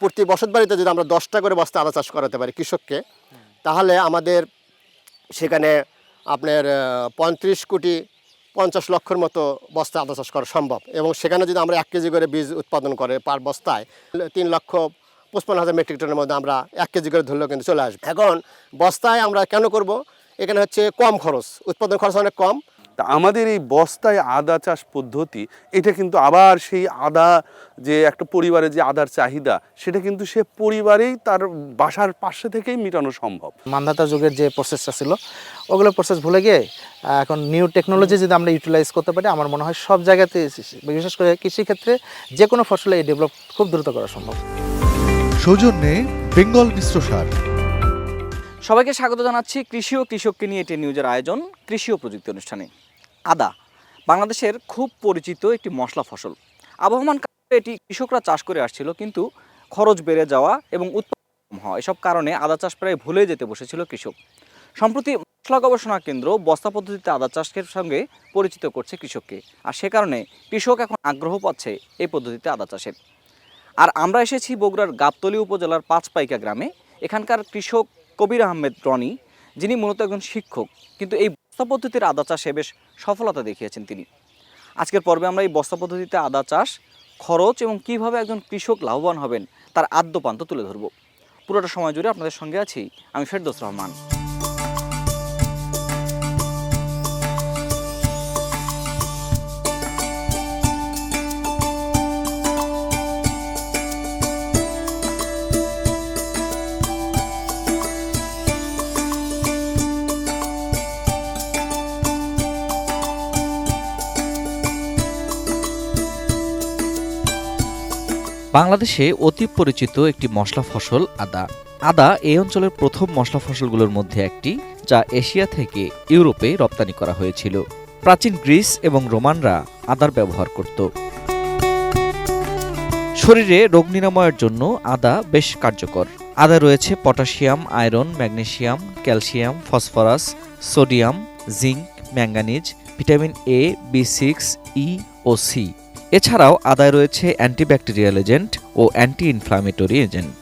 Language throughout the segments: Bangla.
প্রতি বসত বাড়িতে যদি আমরা 10টা করে বস্তা আদা চাষ করাতে পারি কৃষককে, তাহলে আমাদের সেখানে আপনার 35,50,00,000 মতো বস্তা আদা চাষ করা সম্ভব। এবং সেখানে যদি আমরা 1 কেজি করে বীজ উৎপাদন করে পার বস্তায় 3,55,000 মেট্রিক টনের মধ্যে আমরা 1 কেজি করে ধরলেও কিন্তু চলে আসবে। এখন বস্তায় আমরা কেন করব? এখানে হচ্ছে কম খরচ, উৎপাদন খরচ অনেক কম। তা আমাদের এই বস্তায় আদা চাষ পদ্ধতি, এটা কিন্তু আবার সেই আদা যে একটা পরিবারের যে আদার চাহিদা, সেটা কিন্তু সে পরিবারেই তার বাসার পাশে থেকেই মেটানো সম্ভব। মান্ধাতা যুগের যে প্রসেসটা ছিল ওগুলো প্রসেস ভুলে গিয়ে এখন নিউ টেকনোলজি যদি আমরা ইউটিলাইজ করতে পারি, আমার মনে হয় সব জায়গাতে, বিশেষ করে কৃষিক্ষেত্রে যে কোনো ফসলে এই ডেভেলপ খুব দ্রুত করা সম্ভব। সৌজন্যে বেঙ্গল মিশ্র সার। সবাইকে স্বাগত জানাচ্ছি কৃষি ও কৃষককে নিয়ে টেন নিউজের আয়োজন কৃষি ও প্রযুক্তি অনুষ্ঠানে। আদা বাংলাদেশের খুব পরিচিত একটি মশলা ফসল। আবহমান কালে এটি কৃষকরা চাষ করে আসছিল, কিন্তু খরচ বেড়ে যাওয়া এবং উৎপাদন কম হওয়া এসব কারণে আদা চাষ প্রায় ভুলে যেতে বসেছিল কৃষক। সম্প্রতি মশলা গবেষণা কেন্দ্র বস্তা পদ্ধতিতে আদা চাষের সঙ্গে পরিচিত করছে কৃষককে, আর সে কারণে কৃষক এখন আগ্রহ পাচ্ছে এই পদ্ধতিতে আদা চাষের। আর আমরা এসেছি বগুড়ার গাবতলী উপজেলার পাঁচপাইকা গ্রামে। এখানকার কৃষক কবির আহমেদ রনি, যিনি মূলত একজন শিক্ষক, কিন্তু এই বস্তা পদ্ধতির আদা চাষে বেশ সফলতা দেখিয়েছেন তিনি। আজকের পর্বে আমরা এই বস্তা পদ্ধতিতে আদা চাষ, খরচ এবং কিভাবে একজন কৃষক লাভবান হবেন তার আদ্যপান্ত তুলে ধরব। পুরোটা সময় জুড়ে আপনাদের সঙ্গে আছি আমি ফেরদৌস রহমান। বাংলাদেশে অতি পরিচিত একটি মশলা ফসল আদা। আদা এই অঞ্চলের প্রথম মশলা ফসলগুলোর মধ্যে একটি, যা এশিয়া থেকে ইউরোপে রপ্তানি করা হয়েছিল। প্রাচীন গ্রিস এবং রোমানরা আদার ব্যবহার করত। শরীরে রোগ নিরাময়ের জন্য আদা বেশ কার্যকর। আদা রয়েছে potassium, iron, magnesium, calcium, phosphorus, sodium, zinc, manganese, vitamin A, বি6, ই ও সি। এছাড়াও আদায় রয়েছে অ্যান্টিব্যাকটেরিয়াল এজেন্ট ও অ্যান্টি ইনফ্লামেটরি এজেন্ট।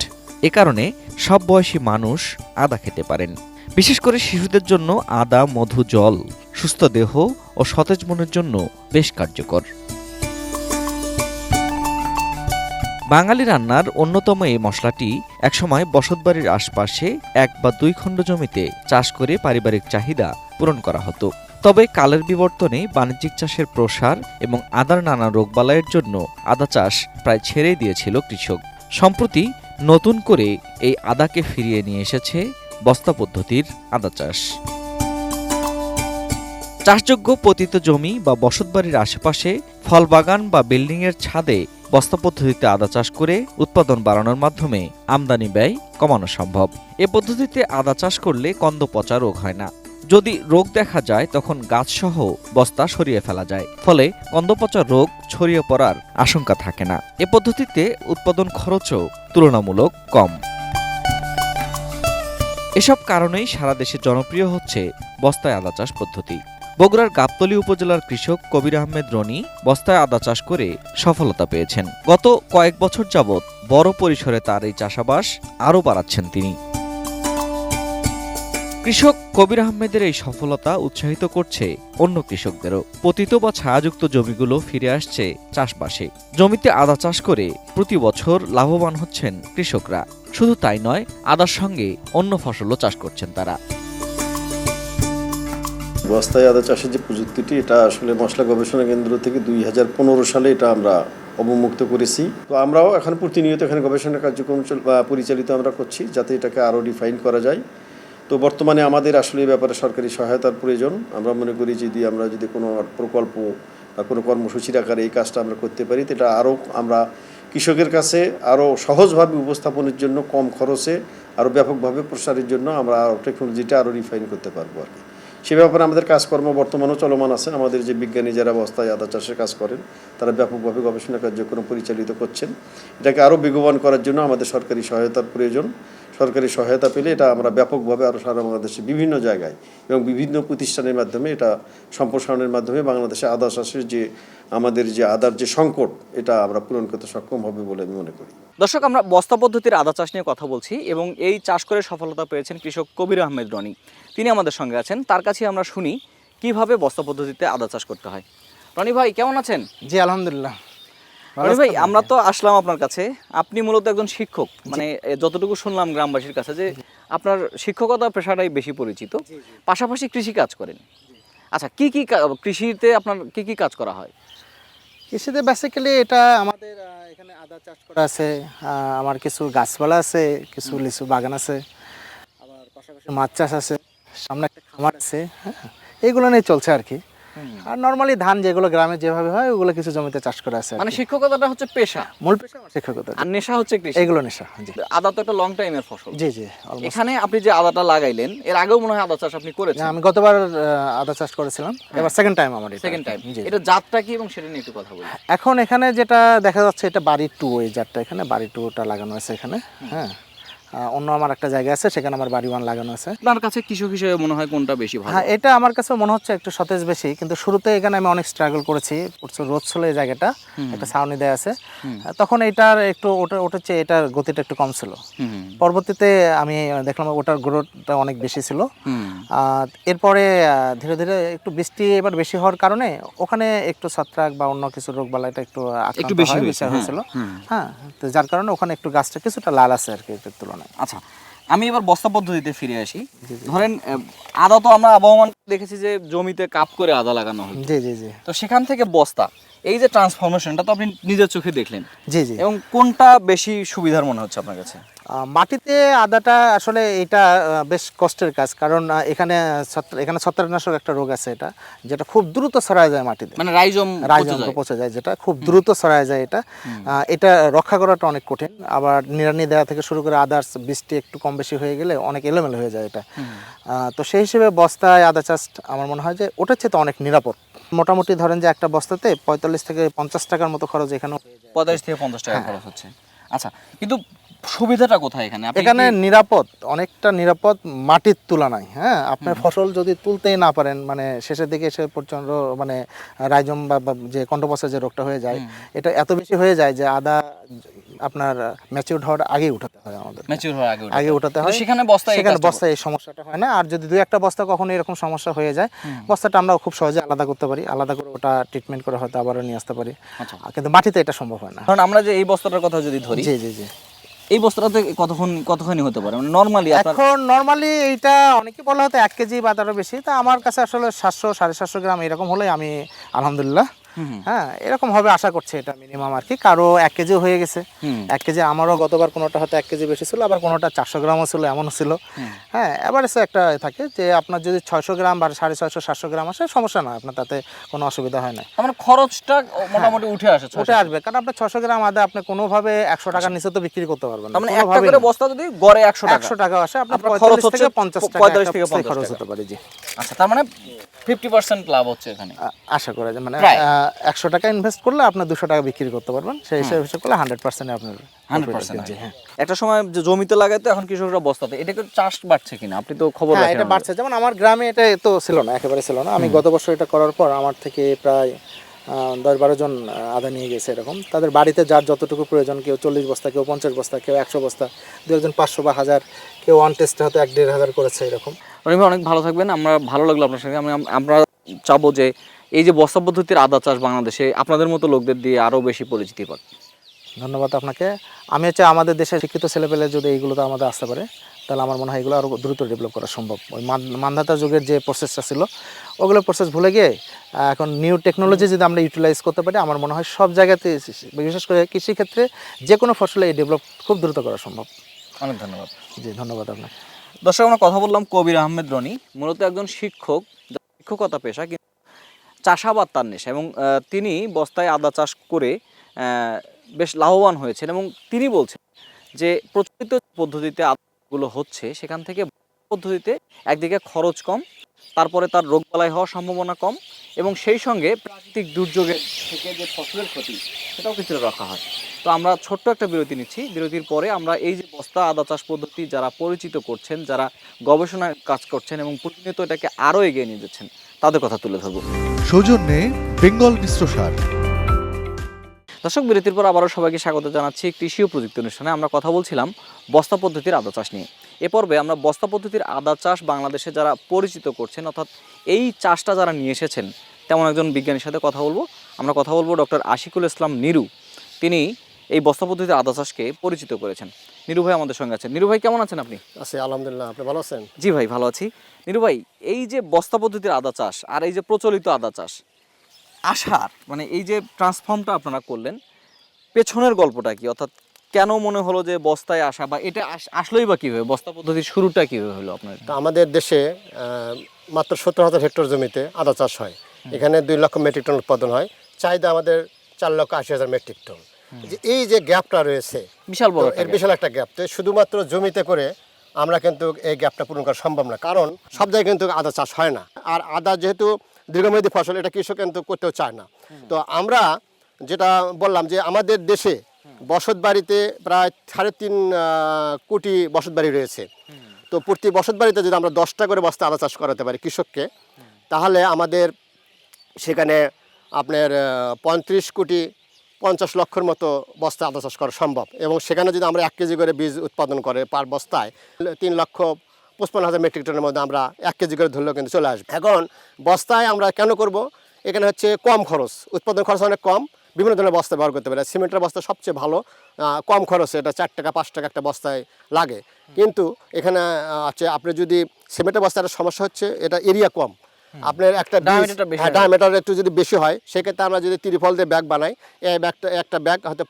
এ কারণে সব বয়সী মানুষ আদা খেতে পারেন। বিশেষ করে শিশুদের জন্য আদা মধু জল সুস্থ দেহ ও সতেজ মনের জন্য বেশ কার্যকর। বাঙালি রান্নার অন্যতম এই মশলাটি একসময় বসতবাড়ির আশপাশে 1 বা 2 খণ্ড জমিতে চাষ করে পারিবারিক চাহিদা পূরণ করা হতো। তবে কালের বিবর্তনে বাণিজ্যিক চাষের প্রসার এবং আদার নানা রোগবালাইয়ের জন্য আদা চাষ প্রায় ছেড়েই দিয়েছিল কৃষক। সম্প্রতি নতুন করে এই আদাকে ফিরিয়ে নিয়ে এসেছে বস্তা পদ্ধতির আদা চাষ। চাষযোগ্য পতিত জমি বা বসতবাড়ির আশেপাশে ফলবাগান বা বিল্ডিংয়ের ছাদে বস্তা পদ্ধতিতে আদা চাষ করে উৎপাদন বাড়ানোর মাধ্যমে আমদানি ব্যয় কমানো সম্ভব। এ পদ্ধতিতে আদা চাষ করলে কন্দ পচা রোগ হয় না। যদি রোগ দেখা যায় তখন গাছসহ বস্তা সরিয়ে ফেলা যায়, ফলে কন্দপচা রোগ ছড়িয়ে পড়ার আশঙ্কা থাকে না। এ পদ্ধতিতে উৎপাদন খরচও তুলনামূলক কম। এসব কারণেই সারা দেশে জনপ্রিয় হচ্ছে বস্তায় আদা চাষ পদ্ধতি। বগুড়ার গাবতলী উপজেলার কৃষক কবির আহমেদ রনি বস্তায় আদা চাষ করে সফলতা পেয়েছেন। গত কয়েক বছর যাবৎ বড় পরিসরে তার এই চাষাবাস আরও বাড়াচ্ছেন তিনি। কৃষক কবির আহমেদের এই সফলতা উৎসাহিত করছে অন্য কৃষকদেরও। পতিত বা ছায়াযুক্ত জমিগুলো ফিরে আসছে চাষবাসে। জমিতে আদা চাষ করে প্রতি বছর লাভবান হচ্ছেন কৃষকরা। শুধু তাই নয়, আদার সঙ্গে অন্য ফসলও চাষ করছেন তারা। বস্তায় আদা চাষের যে প্রযুক্তিটি, এটা আসলে মশলা গবেষণা কেন্দ্র থেকে 2015 সালে এটা আমরা অবমুক্ত করেছি। তো আমরাও এখন প্রতিনিয়ত এখানে গবেষণা কার্যক্রম পরিচালিত আমরা করছি, যাতে এটাকে আরও ডিফাইন করা যায়। তো বর্তমানে আমাদের আসলে এই ব্যাপারে সরকারি সহায়তার প্রয়োজন। আমরা মনে করি আমরা যদি কোনো প্রকল্প বা কোনো কর্মসূচির আকারে এই কাজটা আমরা করতে পারি, তো এটা আরও আমরা কৃষকের কাছে আরও সহজভাবে উপস্থাপনের জন্য, কম খরচে আরও ব্যাপকভাবে প্রসারের জন্য আমরা টেকনোলজিটা আরও রিফাইন করতে পারবো আর কি। সে ব্যাপারে আমাদের কাজকর্ম বর্তমানেও চলমান আছে। আমাদের যে বিজ্ঞানী যারা বস্তায় আদা চাষের কাজ করেন, তারা ব্যাপকভাবে গবেষণা কার্যক্রম পরিচালিত করছেন। এটাকে আরও বেগবান করার জন্য আমাদের সরকারি সহায়তার প্রয়োজন। সরকারি সহায়তা পেলে এটা আমরা ব্যাপকভাবে আরও সারা বাংলাদেশে বিভিন্ন জায়গায় এবং বিভিন্ন প্রতিষ্ঠানের মাধ্যমে এটা সম্প্রসারণের মাধ্যমে বাংলাদেশে আদা চাষের যে আমাদের যে আদার যে সংকট এটা আমরা পূরণ করতে সক্ষম হবে বলে আমি মনে করি। দর্শক, আমরা বস্তা পদ্ধতির আদা চাষ নিয়ে কথা বলছি এবং এই চাষ করে সফলতা পেয়েছেন কৃষক কবির আহমেদ রনি। তিনি আমাদের সঙ্গে আছেন, তার কাছে আমরা শুনি কিভাবে বস্তা পদ্ধতিতে আদা চাষ করতে হয়। রনি ভাই, কেমন আছেন? জি আলহামদুলিল্লাহ। রনি ভাই, আমরা তো আসলাম আপনার কাছে, আপনি মূলত একজন শিক্ষক, মানে যতটুকু শুনলাম গ্রামবাসীর কাছে যে আপনার শিক্ষকতা পেশাটাই বেশি পরিচিত, পাশাপাশি কৃষি কাজ করেন। আচ্ছা, কৃষিতে আপনার কি কাজ করা হয়? কৃষিতে বেসিক্যালি এটা আমাদের এখানে আদা চাষ করা আছে, আমার কিছু গাছপালা আছে, কিছু লিচু বাগান আছে, আবার পাশাপাশি মাছ চাষ আছে, সামনে একটা খামার আছে। হ্যাঁ, এইগুলো নিয়ে চলছে আর কি। আর নর্মালি ধান যেগুলো গ্রামে যেভাবে হয় ওগুলো কিছু জমিতে চাষ করা আছে। মানে শিক্ষকতাটা হচ্ছে পেশা, মূল পেশা আমার শিক্ষকতা, আর নেশা হচ্ছে কৃষি। এগুলো নেশা। জি, আদা তো একটা লং টাইমের ফসল। জি জি almost। এখানে আপনি যে আদাটা লাগাইলেন, এর আগেও মনে হয় আদা চাষ আপনি করেছেন। আমি গতবার আদা চাষ করেছিলাম, এবার সেকেন্ড টাইম আমার এটা। Second time. জি। এটা জাতটা কি এবং সেটা নিয়ে একটু কথা বলি। এখন এখানে যেটা দেখা যাচ্ছে এটা বাড়ি 2, এই জাতটা এখানে বাড়ি 2টা লাগানো আছে এখানে। হ্যাঁ, অন্য আমার একটা জায়গা আছে সেখানে আমার বাড়ি 1 লাগানো আছে। আপনার কাছে কৃষক হিসেবে মনে হয় কোনটা বেশি ভালো? হ্যাঁ, এটা আমার কাছে মনে হচ্ছে একটু সতেজ বেশি, কিন্তু শুরুতে এখানে আমি অনেক স্ট্রাগল করেছি। প্রচুর রোদ ছিল এই জায়গাটা, একটা ছাউনি দেয়া আছে, তখন এটার একটু ওটা হচ্ছে এটার গতিটা একটু কম ছিল। পরবর্তীতে আমি দেখলাম ওটার গ্রোথটা অনেক বেশি ছিল। এরপরে ধীরে ধীরে একটু বৃষ্টি এবার বেশি হওয়ার কারণে ওখানে একটু ছত্রাক বা অন্য কিছু রোগ বালাইটা একটু বেশি হয়েছিল। হ্যাঁ, তো যার কারণে ওখানে একটু গাছটা কিছুটা লাল আছে আর কি এর তুলনায়। আচ্ছা, আমি এবার বস্তা পদ্ধতিতে ফিরে আসি। ধরেন আদা তো আমরা আবহমান দেখেছি যে জমিতে কাপ করে আদা লাগানো হয়। জি জি জি। তো সেখান থেকে বস্তা, এই যে ট্রান্সফরমেশনটা তো আপনি নিজের চোখে দেখলেন। জি জি। এবং কোনটা বেশি সুবিধার মনে হচ্ছে আপনার কাছে? মাটিতে আদাটা আসলে এটা বেশ কষ্টের কাজ, কারণ এখানে ছত্রাকনাশক একটা রোগ আছে এটা, যেটা খুব দ্রুত ছড়ায় যায় মাটিতে, মানে রাইজম পচে যায়, যেটা খুব দ্রুত ছড়ায় যায়। এটা রক্ষা করাটা অনেক কঠিন। আবার নিড়ানি দেওয়া থেকে শুরু করে আদার্স বৃষ্টি একটু কম বেশি হয়ে গেলে অনেক এলোমেলো হয়ে যায় এটা। তো সেই হিসেবে বস্তায় আদা চাষ আমার মনে হয় যে ওটার চেয়ে তো অনেক নিরাপদ। মোটামুটি ধরেন যে একটা বস্তাতে 45 থেকে 50 টাকার মতো খরচ এখানে, 45 থেকে 50 টাকা খরচ হচ্ছে। আচ্ছা, কিন্তু সুবিধাটা কোথায় এখানে? এখানে নিরাপদ, অনেকটা নিরাপদ মাটির তুলনায়। হ্যাঁ, আপনার ফসল যদি তুলতেই না পারেন, মানে শেষের দিকে এসে প্রচন্ড মানে রাইজম বা যে কন্ট্রোপসের যে রোগটা হয়ে যায়, এটা এত বেশি হয়ে যায় যে আদা আপনার ম্যাচিউর হওয়ার আগেই উঠাতে হয় আমাদের। ম্যাচিউর হওয়ার আগে উঠাতে হয়। সেখানে বস্তায় এই সমস্যাটা হয় না। আর যদি 2-1টা বস্তা কখনো এরকম সমস্যা হয়ে যায়, বস্তাটা আমরা খুব সহজে আলাদা করতে পারি, আলাদা করে ওটা ট্রিটমেন্ট করে হয়তো আবারও নিয়ে আসতে পারি। কিন্তু মাটিতে এটা সম্ভব হয় না। কারণ আমরা যে এই বস্তাটার কথা যদি ধরি, জি জি জি, এই বস্তাটাতে কতখানি হতে পারে মানে নরমালি? এখন নরমালি এইটা অনেকে বলা হতো 1 কেজি বা তারও বেশি, তা আমার কাছে আসলে 700-750 গ্রাম এরকম হলে আমি আলহামদুলিল্লাহ, হ্যাঁ এরকম হবে আশা করছি এটা মিনিমাম আর কি। কারো 1 কেজিও হয়ে গেছে। 1 কেজি আমারও গতবার কোনোটা হয়তো 1 কেজি বেশি ছিল, আবার কোনোটা 400 গ্রামও ছিল, এমনও ছিল। হ্যাঁ, এভারেজে একটা থাকে যে আপনার যদি 600 গ্রাম বা 650-700 গ্রাম আসে সমস্যা নয়, আপনার তাতে কোনো অসুবিধা হয় না। মানে খরচটা মোটামুটি উঠে আসবে, কারণ আপনার 600 গ্রাম আদা আপনি কোনোভাবে 100 টাকার নিচে তো বিক্রি করতে পারবেন না। মানে একটা করে বস্তা যদি গড়ে 100 টাকা আসে, আপনার 45 থেকে 50 টাকা খরচ হতে পারে। জি। আচ্ছা, তার মানে 50% লাভ হচ্ছে এখানে আশা করা যায়। মানে 100 টাকা ইনভেস্ট করলে আপনি 200 টাকা বিক্রি করতে পারবেন, সেই হিসাব করলে 100% আপনার 100%। হ্যাঁ, একটা সময় যে জমিতে লাগাইতো, এখন কৃষকরা বস্তাতে। এটা কি চাষ বাড়ছে কিনা আপনি তো খবর রাখেন? এটা বাড়ছে, যেমন আমার গ্রামে এটা তো ছিল না, একেবারে ছিল না। আমি গত বছর এটা করার পর আমার থেকে প্রায় 10-12 জন আদা নিয়ে গেছে এরকম। তাদের বাড়িতে যার যতটুকু প্রয়োজন, কেউ 40 বস্তা, কেউ 50 বস্তা, কেউ 100 বস্তা, 2-1 জন 500 বা 1000, কেউ ওয়ান টেস্টে হয়তো 1-1.5 করেছে এরকম। অনেক ভালো থাকবেন, আমরা ভালো লাগলো আপনার সঙ্গে। আমরা চাবো যে এই যে বস্তা পদ্ধতির আদা চাষ বাংলাদেশে আপনাদের মতো লোকদের দিয়ে আরও বেশি পরিচিতি পাক। ধন্যবাদ আপনাকে। আমি হচ্ছে আমাদের দেশের শিক্ষিত ছেলেপেলে যদি এইগুলোতে আমাদের আসতে পারে, তাহলে আমার মনে হয় এগুলো আরও দ্রুত ডেভেলপ করা সম্ভব। ওই মান্ধাতা যুগের যে প্রসেসটা ছিল ওগুলো প্রসেস ভুলে গিয়ে এখন নিউ টেকনোলজি যদি আমরা ইউটিলাইজ করতে পারি, আমার মনে হয় সব জায়গাতে, বিশেষ করে কৃষিক্ষেত্রে যে কোনো ফসলে এই ডেভেলপ খুব দ্রুত করা সম্ভব। অনেক ধন্যবাদ। জি, ধন্যবাদ আপনাকে। দর্শক, আমরা কথা বললাম কবির আহমেদ রনি, মূলত একজন শিক্ষক, শিক্ষকতা পেশা, কিন্তু চাষাবাদ তার নেশা, এবং তিনি বস্তায় আদা চাষ করে বেশ লাভবান হয়েছেন। এবং তিনি বলছেন যে প্রচলিত পদ্ধতিতে আদাগুলো হচ্ছে, সেখান থেকে পদ্ধতিতে একদিকে খরচ কম, তারপরে তার রোগবালাই হওয়ার সম্ভাবনা কম, এবং সেই সঙ্গে প্রাকৃতিক দুর্যোগের থেকে যে ফসলের ক্ষতি সেটাও কিছুটা রক্ষা হয়। তো আমরা ছোট্ট একটা বিরতি নিচ্ছি, বিরতির পরে আমরা এই যে বস্তা আদা চাষ পদ্ধতি যারা পরিচিত করছেন, যারা গবেষণায় কাজ করছেন এবং প্রতিনিয়ত এটাকে আরও এগিয়ে নিয়ে যাচ্ছেন, তাদের কথা তুলে ধরবো। সৌজন্যে বেঙ্গল মিশ্র সার। দর্শক, বিরতির পর আবারও সবাইকে স্বাগত জানাচ্ছি কৃষি ও প্রযুক্তি অনুষ্ঠানে। আমরা কথা বলছিলাম বস্তা পদ্ধতির আদা চাষ নিয়ে। এ পর্বে আমরা বস্তা পদ্ধতির আদা চাষ বাংলাদেশে যারা পরিচিত করছেন, অর্থাৎ এই চাষটা যারা নিয়ে এসেছেন, তেমন একজন বিজ্ঞানীর সাথে কথা বলবো। আমরা কথা বলবো ডক্টর আশিকুল ইসলাম নিরু। তিনি এই বস্তা পদ্ধতির আদা চাষকে পরিচিত করেছেন। নিরু ভাই আমাদের সঙ্গে আছেন। নিরু ভাই, কেমন আছেন আপনি? আছি আলহামদুলিল্লাহ, আপনি ভালো আছেন? জি ভাই, ভালো আছি। নিরু ভাই, এই যে বস্তা পদ্ধতির আদা চাষ আর এই যে প্রচলিত আদা চাষ আসার মানে এই যে ট্রান্সফর্মটা আপনারা করলেন, পেছনের গল্পটা কি? অর্থাৎ কেন মনে হলো যে বস্তায় আসা, বা এটা আসলোই বা কীভাবে, বস্তা পদ্ধতির শুরুটা কীভাবে হলো আপনার? তো আমাদের দেশে মাত্র 17,000 হেক্টর জমিতে আদা চাষ হয়। এখানে 2 লক্ষ মেট্রিক টন উৎপাদন হয়। চাহিদা আমাদের 4,80,000 মেট্রিক টন। এই যে গ্যাপটা রয়েছে, বিশাল বড় এর বিশাল একটা গ্যাপ। তো শুধুমাত্র জমিতে করে আমরা কিন্তু এই গ্যাপটা পূরণ করা সম্ভব না, কারণ সব জায়গায় কিন্তু আদা চাষ হয় না। আর আদা যেহেতু দীর্ঘমেয়াদী ফসল, এটা কৃষক কিন্তু করতেও চায় না। তো আমরা যেটা বললাম যে আমাদের দেশে বসত বাড়িতে প্রায় 3.5 কোটি বসত বাড়ি রয়েছে। তো প্রতি বসত বাড়িতে যদি আমরা 10টা করে বস্তা আদা চাষ করাতে পারি কৃষককে, তাহলে আমাদের সেখানে আপনার 35,50 লক্ষের মতো বস্তা আদা চাষ করা সম্ভব। এবং সেখানে যদি আমরা 1 কেজি করে বীজ উৎপাদন করে পার বস্তায় 3,55,000 মেট্রিক টনের মধ্যে আমরা 1 কেজি করে ধরলেও কিন্তু চলে আসবে। এখন বস্তায় আমরা কেন করব? এখানে হচ্ছে কম খরচ, উৎপাদন খরচ অনেক কম, বিভিন্ন ধরনের বস্তা ব্যবহার করতে পারে। সিমেন্টের বস্তা সবচেয়ে ভালো, কম খরচে, এটা 4 টাকা 5 টাকা একটা বস্তায় লাগে। কিন্তু এখানে আছে আপনি যদি সিমেন্টের বস্তার সমস্যা হচ্ছে এটা এরিয়া কম, আপনার একটা ডায়ামিটার একটু যদি বেশি হয়, সেক্ষেত্রে আমরা যদি ত্রিফল দিয়ে ব্যাগ বানাই, এই ব্যাগটা একটা ব্যাগ হয়তো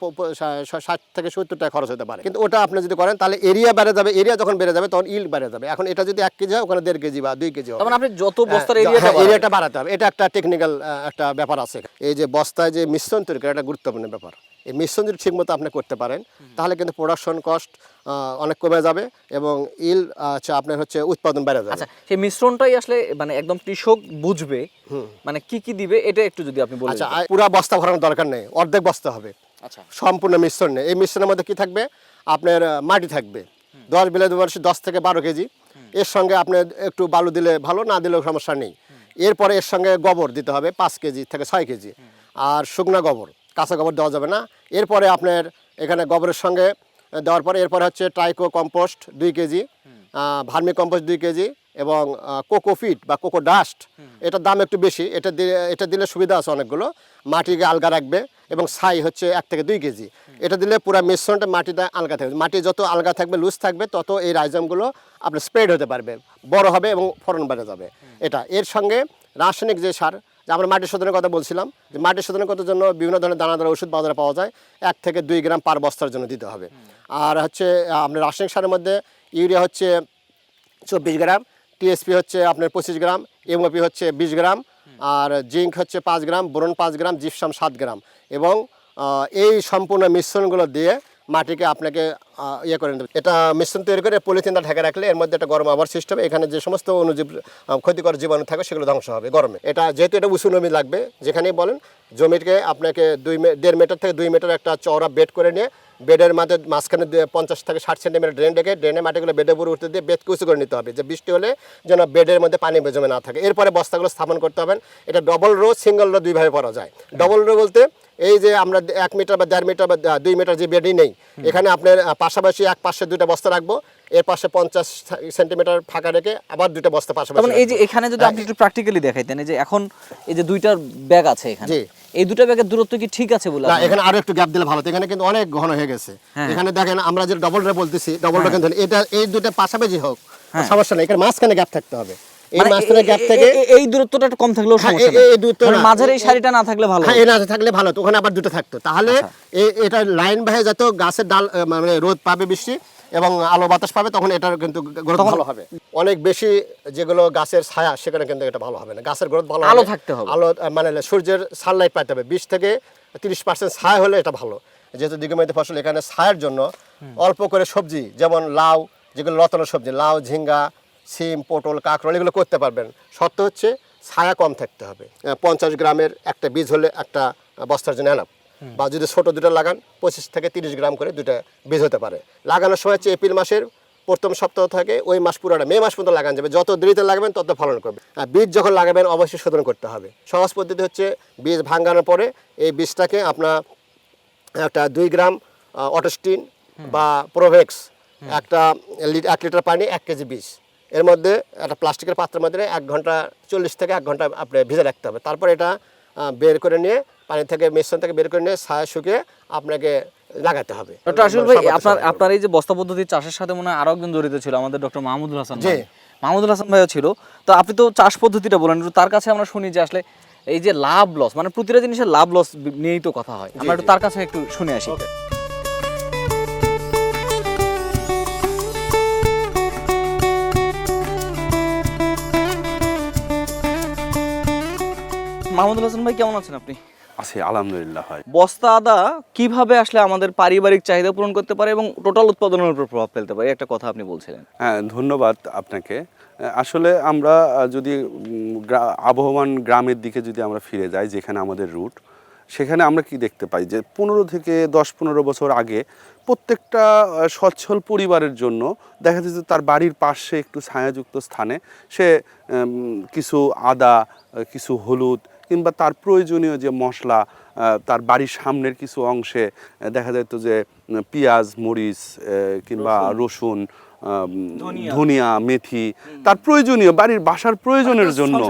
60 থেকে 70 টাকা খরচ হতে পারে। কিন্তু ওটা আপনি যদি করেন তাহলে এরিয়া বেড়ে যাবে, এরিয়া যখন বেড়ে যাবে তখন ইল্ড বেড়ে যাবে। এখন এটা যদি 1 কেজি হয়, ওখানে 1.5 কেজি বা 2 কেজি হবে। মানে আপনি যত বস্তার এরিয়াটা বাড়াতে হবে, এটা একটা টেকনিক্যাল একটা ব্যাপার আছে। এই যে বস্তায় যে মিশ্রণ তৈরি করা, এটা গুরুত্বপূর্ণ ব্যাপার। এই মিশ্রণ যদি ঠিকমতো আপনি করতে পারেন, তাহলে কিন্তু প্রোডাকশন কস্ট অনেক কমে যাবে এবং ইল্ড আপনার হচ্ছে উৎপাদন বেড়ে যাবে। আচ্ছা, সেই মিশ্রণটাই আসলে মানে একদম কৃষক বুঝবে মানে কি কি দিবে, এটা একটু যদি আপনি বলেন। আচ্ছা, পুরো বস্তা ভরানোর দরকার নেই, অর্ধেক বস্তা হবে। আচ্ছা, সম্পূর্ণ মিশ্রণ নেই। এই মিশ্রণের মধ্যে কি থাকবে? আপনার মাটি থাকবে 10 বিলে 10 থেকে 12 কেজি। এর সঙ্গে আপনি একটু বালু দিলে ভালো, না দিলেও সমস্যা নেই। এরপরে এর সঙ্গে গোবর দিতে হবে 5 কেজি থেকে 6 কেজি। আর শুকনো গোবর, কাঁচা গোবর দেওয়া যাবে না। এরপরে আপনার এখানে গোবরের সঙ্গে দেওয়ার পরে এরপরে হচ্ছে tricho compost 2 KG, vermi compost 2 KG এবং কোকোফিট বা কোকো ডাস্ট, এটার দাম একটু বেশি। এটা দিলে সুবিধা আছে অনেকগুলো। মাটিকে আলগা রাখবে এবং ছাই হচ্ছে 1 থেকে 2 কেজি। এটা দিলে পুরো মিশ্রণটা মাটিটা আলগা থাকবে। মাটি যত আলগা থাকবে, লুজ থাকবে, তত এই রাইজমগুলো আপনার স্প্রেড হতে পারবে, বড় হবে এবং ফলন বেড়ে যাবে। এটা এর সঙ্গে রাসায়নিক যে সার, যে আমরা মাটি শোধনের কথা বলছিলাম, যে মাটি শোধনের করার জন্য বিভিন্ন ধরনের দানাদার ওষুধ বাজারে পাওয়া যায়, 1 থেকে 2 গ্রাম পার বস্তার জন্য দিতে হবে। আর হচ্ছে আপনার রাসায়নিক সারের মধ্যে ইউরিয়া হচ্ছে 24 গ্রাম, টিএসপি হচ্ছে আপনার 25 গ্রাম, এমওপি হচ্ছে 20 গ্রাম, আর জিঙ্ক হচ্ছে 5 গ্রাম, বোরন 5 গ্রাম, জিপসাম 7 গ্রাম। এবং এই সম্পূর্ণ মিশ্রণগুলো দিয়ে মাটিকে আপনাকে ইয়ে করে নিতে হবে। এটা মিশ্রণ তৈরি করে পলিথিনটা ঢেকে রাখলে এর মধ্যে একটা গরম আবহাওয়ার সিস্টেম, এখানে যে সমস্ত অণুজীব ক্ষতিকর জীবাণু থাকে সেগুলো ধ্বংস হবে গরমে। এটা যেহেতু এটা উঁচু জমি লাগবে, যেখানেই বলেন জমিকে আপনাকে 1.5 মিটার থেকে 2 মিটার একটা চওড়া বেড করে নিয়ে, বেডের মাঝখানে 50 থেকে 60 সেন্টিমিটার ড্রেন রেখে ড্রেনে মাটিগুলো বেডের উপরে উঠতে দিয়ে বেডকে উঁচু করে নিতে হবে, যে বৃষ্টি হলে যেন বেডের মধ্যে পানি জমে না থাকে। এরপরে বস্তাগুলো স্থাপন করতে হবে। এটা ডবল রো, সিঙ্গল রো, 2 ভাবে করা যায়। ডবল রো বলতে এই যে আমরা 1 মিটার বা 1.5 মিটার বা 2 মিটার যে বেডই নেই, এখানে আপনার পাশাপাশি এক পাশে 2টা বস্তা রাখবো, এর পাশে 50 সেন্টিমিটার ফাঁকা রেখে আবার 2টা বস্তা পাশাপাশি। এই যে এখানে যদি আপনি একটু প্র্যাকটিক্যালি দেখাইতেন, এই যে এখন এই যে 2টার ব্যাগ আছে এখানে, এই 2টা ব্যাগের দূরত্ব কি ঠিক আছে বলে? না, এখানে আরো একটু গ্যাপ দিলে ভালো হতো। এখানে কিন্তু অনেক ঘন হয়ে গেছে। এখানে দেখেন আমরা যে ডবল রে বলতেছি, ডবল রে কিন্তু এটা এই 2টা পাশাপাশি হোক, সমস্যা নেই, এখানে মাঝখানে গ্যাপ থাকতে হবে। এই মাঝখানে গ্যাপ থেকে এই দূরত্বটা একটু কম থাকলেও সমস্যা নেই, এই দূরত্ব মাঝের এই সারিটা না থাকলে ভালো। হ্যাঁ, এই না থাকলে ভালো, তো ওখানে আবার 2টা থাকতো, তাহলে এটা লাইন বাহে যত গাছের ডাল মানে রোদ পাবে বেশি এবং আলো বাতাস পাবে, তখন এটার কিন্তু গ্রোথ ভালো হবে। অনেক বেশি যেগুলো গাছের ছায়া, সেখানে কিন্তু এটা ভালো হবে না। গাছের গ্রোথ ভালো, আলো থাকতে হবে, আলো মানে সূর্যের সানলাইট পাইতে হবে। 20 থেকে 30% ছায়া হলে এটা ভালো। যেহেতু দীর্ঘমেয়াদী ফসল, এখানে ছায়ার জন্য অল্প করে সবজি, যেমন লাউ, যেগুলো লতানো সবজি, লাউ, ঝিঙ্গা, সিম, পটল, কাঁকরোল, এগুলো করতে পারবেন। শর্ত হচ্ছে ছায়া কম থাকতে হবে। 50 গ্রামের একটা বীজ হলে একটা বস্তার জন্য এনাফ। বা যদি ছোট দুটো লাগান 25 থেকে 30 গ্রাম করে দুটা বীজ হতে পারে। লাগানোর সময় হচ্ছে এপ্রিল মাসের প্রথম সপ্তাহ থেকে ওই মাস পুরোটা মে মাস পর্যন্ত লাগানো যাবে। যত দেরিতে লাগাবেন তত ফলন করবে। আর বীজ যখন লাগাবেন অবশ্যই শোধন করতে হবে। সহজ পদ্ধতি হচ্ছে বীজ ভাঙানোর পরে এই বীজটাকে আপনার একটা 2 গ্রাম অটোস্টিন বা প্রোভেক্স একটা 1 লিটার পানি 1 কেজি বীজ এর মধ্যে একটা প্লাস্টিকের পাত্রের মধ্যে 1 ঘন্টা 40 থেকে 1 ঘন্টা আপনি ভিজে রাখতে হবে। তারপর এটা বের করে নিয়ে পানি থেকে মিশ্রণ থেকে বের করে নিয়ে ছায়া শুকিয়ে আপনাকে লাগাতে হবে। ডক্টর আশিফুল ভাই, আপনার এই যে বস্তা পদ্ধতি চাষের সাথে মনে হয় আরো একজন জড়িত ছিল, আমাদের ডক্টর মাহমুদুল হাসান ভাই। মাহমুদুল হাসান ভাইও ছিল। তো আপনি তো চাষ পদ্ধতিটা বলেন, একটু তার কাছে আমরা শুনি যে আসলে এই যে লাভ লস, মানে প্রতিটা জিনিসের লাভ লস নিয়েই তো কথা হয়, আমরা একটু তার কাছে একটু শুনে আসি। মাহমুদুল হাসান ভাই, কেমন আছেন আপনি? আছে আলহামদুলিল্লাহ। হয় বস্তা আদা কিভাবে আসলে আমাদের পারিবারিক চাহিদা পূরণ করতে পারে এবং টোটাল উৎপাদনের উপর প্রভাব ফেলতে পারে, একটা কথা আপনি বলছিলেন। হ্যাঁ, ধন্যবাদ আপনাকে। আসলে আমরা যদি আবহমান গ্রামের দিকে যদি আমরা ফিরে যাই, যেখানে আমাদের রুট, সেখানে আমরা কি দেখতে পাই যে 15 থেকে 10-15 বছর আগে প্রত্যেকটা সচ্ছল পরিবারের জন্য দেখা যায় যে তার বাড়ির পাশে একটু ছায়াযুক্ত স্থানে সে কিছু আদা, কিছু হলুদ কিংবা তার প্রয়োজনীয় যে মশলা, তার বাড়ির সামনের কিছু অংশে দেখা যেত যে পেঁয়াজ, মরিচ কিংবা রসুন, ধনিয়া, মেথি, তার প্রয়োজনীয় বাড়ির বাসার প্রয়োজনের জন্য,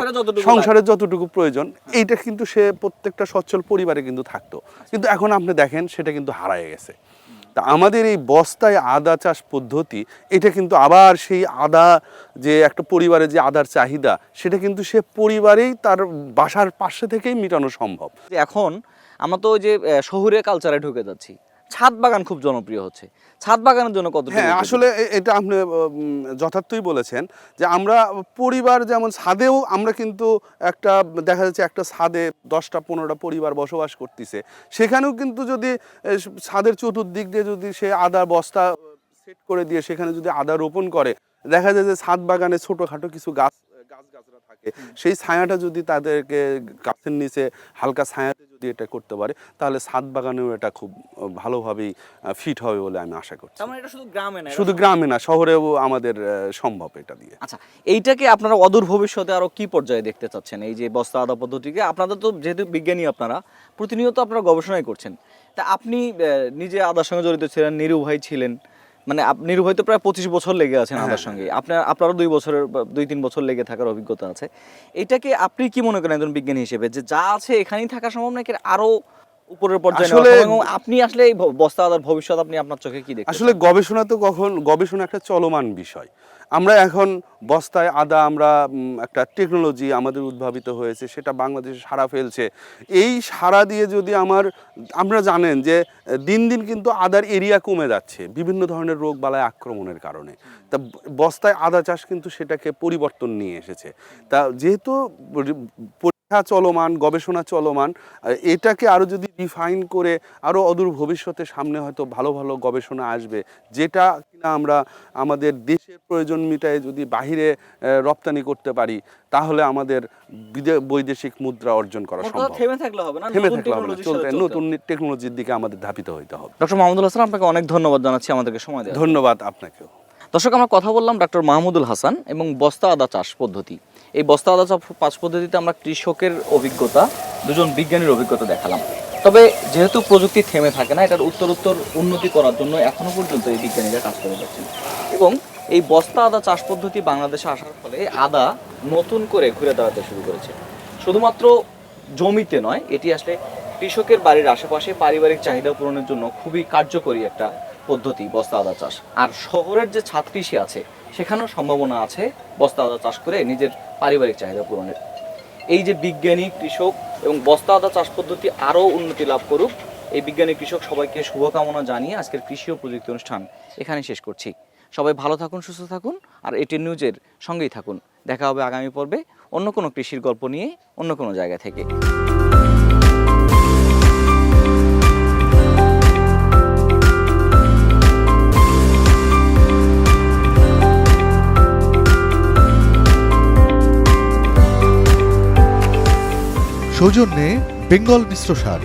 সংসারের যতটুকু প্রয়োজন, এইটা কিন্তু সে প্রত্যেকটা সচ্ছল পরিবারে কিন্তু থাকতো। কিন্তু এখন আপনি দেখেন সেটা কিন্তু হারায় গেছে। তা আমাদের এই বস্তায় আদা চাষ পদ্ধতি, এটা কিন্তু আবার সেই আদা যে একটা পরিবারে যে আদার চাহিদা, সেটা কিন্তু সে পরিবারেই তার বাসার পাশে থেকেই মেটানো সম্ভব। এখন আমরা তো ওই যে শহুরে কালচারে ঢুকে যাচ্ছি, ছাদ বাগান খুব জনপ্রিয় হচ্ছে। ছাদ বাগানের জন্য কত? হ্যাঁ, আসলে এটা আপনি যথার্থই বলেছেন যে আমরা পরিবার যেমন ছাদেও আমরা কিন্তু একটা দেখা যাচ্ছে একটা ছাদে 10টা-15টা পরিবার বসবাস করতেছে, সেখানেও কিন্তু যদি ছাদের চতুর্দিক দিয়ে যদি সে আদা বস্তা সেট করে দিয়ে সেখানে যদি আদা রোপণ করে, দেখা যায় যে ছাদ বাগানে ছোটোখাটো কিছু গাছগাছরা থাকে, সেই ছায়াটা যদি তাদেরকে গাছের নিচে হালকা ছায়াতে যদি এটা করতে পারে, তাহলে ছাদ বাগানেও এটা খুব ভালোভাবেই ফিট হবে বলে আমি আশা করছি। এটা শুধু গ্রামে না, শুধু গ্রামে না, শহরেও আমাদের সম্ভব এটা দিয়ে। আচ্ছা, এইটাকে আপনারা অদূর ভবিষ্যতে আরো কি পর্যায়ে দেখতে চাচ্ছেন? এই যে বস্তা আদা পদ্ধতিকে, আপনাদের তো যেহেতু বিজ্ঞানী, আপনারা প্রতিনিয়ত আপনারা গবেষণাই করছেন, তা আপনি নিজে আদার সঙ্গে জড়িত ছিলেন, নিরু ভাই ছিলেন, মানে নিরু ভাই তো প্রায় 25 বছর লেগে আছেন আদার সঙ্গে, আপনারও 2-3 বছর লেগে থাকার অভিজ্ঞতা আছে। এটাকে আপনি কি মনে করেন একজন বিজ্ঞানী হিসেবে, যে যা আছে এখানেই থাকা সম্ভব নাকি আরো উপরের পর্যায়ে নেওয়া সম্ভব? এবং আপনি আসলে এই বস্তা আদার ভবিষ্যৎ আপনি আপনার চোখে কি দেখছেন? আসলে গবেষণা একটা চলমান বিষয়। আমরা এখন বস্তায় আদা, আমরা একটা টেকনোলজি আমাদের উদ্ভাবিত হয়েছে, সেটা বাংলাদেশে সাড়া ফেলছে। এই সাড়া দিয়ে যদি আমরা জানেন যে দিন দিন কিন্তু আদার এরিয়া কমে যাচ্ছে বিভিন্ন ধরনের রোগ বালায় আক্রমণের কারণে। তা বস্তায় আদা চাষ কিন্তু সেটাকে পরিবর্তন নিয়ে এসেছে। তা যেহেতু চলমান, গবেষণা চলমান, এটাকে আরও যদি রিফাইন করে আরও অদূর ভবিষ্যতে সামনে হয়তো ভালো ভালো গবেষণা আসবে, যেটা কিনা আমরা আমাদের দেশের প্রয়োজন মিটায় যদি বাহিরে রপ্তানি করতে পারি, তাহলে আমাদের বৈদেশিক মুদ্রা অর্জন করা সম্ভব। থেমে থাকলে হবে না, নতুন টেকনোলজির দিকে আমাদের ধাবিত হইতে হবে। ডক্টর মাহমুদুল হাসান, আপনাকে অনেক ধন্যবাদ জানাচ্ছি আমাদেরকে সময় দেওয়ার। ধন্যবাদ আপনাকেও। দর্শক, আমরা কথা বললাম ডক্টর মাহমুদুল হাসান এবং বস্তা আদা চাষ পদ্ধতি। এই বস্তা আদা চাষ পদ্ধতিতে আমরা কৃষকের অভিজ্ঞতা, দুজন বিজ্ঞানীর অভিজ্ঞতা দেখালাম। তবে যেহেতু প্রযুক্তি থেমে থাকে না, এটার উত্তর উন্নতি করার জন্য এখনো পর্যন্ত এই বিজ্ঞানীরা কাজ করে যাচ্ছেন। এবং এই বস্তা আদা চাষ পদ্ধতি বাংলাদেশে আসার ফলে আদা নতুন করে ঘুরে দাঁড়াতে শুরু করেছে। শুধুমাত্র জমিতে নয়, এটি আসলে কৃষকের বাড়ির আশেপাশে পারিবারিক চাহিদা পূরণের জন্য খুবই কার্যকরী একটা পদ্ধতি বস্তা আদা চাষ। আর শহরের যে ছাদ কৃষি আছে, সেখানেও সম্ভাবনা আছে বস্তা আদা চাষ করে নিজের পারিবারিক চাহিদা পূরণের। এই যে বিজ্ঞানী, কৃষক এবং বস্তা আদা চাষ পদ্ধতি আরও উন্নতি লাভ করুক, এই বিজ্ঞানী কৃষক সবাইকে শুভকামনা জানিয়ে আজকের কৃষি ও প্রযুক্তি অনুষ্ঠান এখানে শেষ করছি। সবাই ভালো থাকুন, সুস্থ থাকুন, আর এটি নিউজের সঙ্গেই থাকুন। দেখা হবে আগামী পর্বে অন্য কোনো কৃষির গল্প নিয়ে, অন্য কোনো জায়গা থেকে। সৌজন্যে বেঙ্গল মিশ্র সার।